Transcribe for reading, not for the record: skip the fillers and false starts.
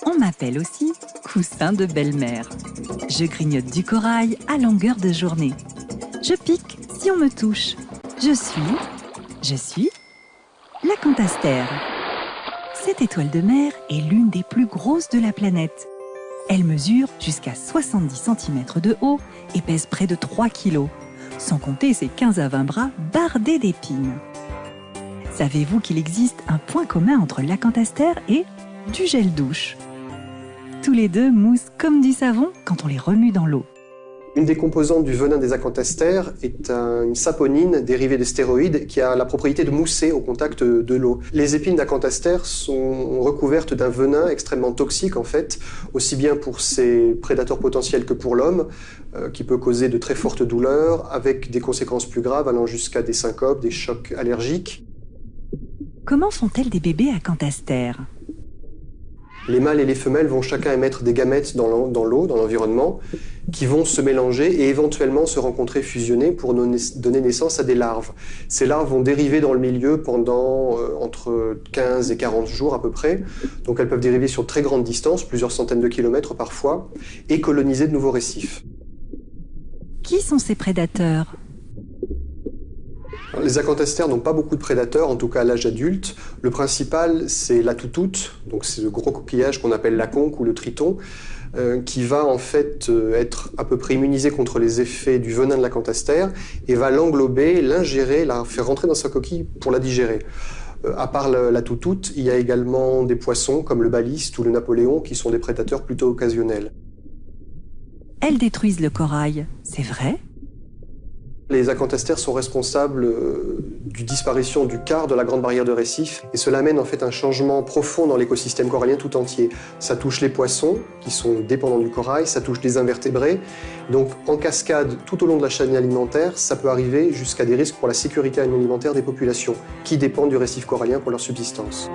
On m'appelle aussi coussin de belle-mère. Je grignote du corail à longueur de journée. Je pique si on me touche. Je suis l'acanthastère. Cette étoile de mer est l'une des plus grosses de la planète. Elle mesure jusqu'à 70 cm de haut et pèse près de 3 kg, sans compter ses 15 à 20 bras bardés d'épines. Savez-vous qu'il existe un point commun entre l'acanthastère et du gel douche? Tous les deux moussent comme du savon quand on les remue dans l'eau. Une des composantes du venin des acanthastères est une saponine dérivée des stéroïdes qui a la propriété de mousser au contact de l'eau. Les épines d'acanthastères sont recouvertes d'un venin extrêmement toxique en fait, aussi bien pour ses prédateurs potentiels que pour l'homme, qui peut causer de très fortes douleurs avec des conséquences plus graves allant jusqu'à des syncopes, des chocs allergiques. Comment font-elles des bébés acanthastères? Les mâles et les femelles vont chacun émettre des gamètes dans l'eau, dans l'environnement, qui vont se mélanger et éventuellement se rencontrer, fusionner pour donner naissance à des larves. Ces larves vont dériver dans le milieu pendant entre 15 et 40 jours à peu près. Donc elles peuvent dériver sur très grande distance, plusieurs centaines de kilomètres parfois, et coloniser de nouveaux récifs. Qui sont ces prédateurs? Les acanthastères n'ont pas beaucoup de prédateurs, en tout cas à l'âge adulte. Le principal, c'est la toutoute, donc c'est le gros coquillage qu'on appelle la conque ou le triton, qui va en fait être à peu près immunisé contre les effets du venin de l'acanthastère et va l'englober, l'ingérer, la faire rentrer dans sa coquille pour la digérer. À part la toutoute, il y a également des poissons comme le baliste ou le napoléon qui sont des prédateurs plutôt occasionnels. Elles détruisent le corail, c'est vrai? Les acanthastères sont responsables du disparition du quart de la grande barrière de récif et cela amène en fait un changement profond dans l'écosystème corallien tout entier. Ça touche les poissons qui sont dépendants du corail, ça touche les invertébrés. Donc en cascade tout au long de la chaîne alimentaire, ça peut arriver jusqu'à des risques pour la sécurité alimentaire des populations qui dépendent du récif corallien pour leur subsistance.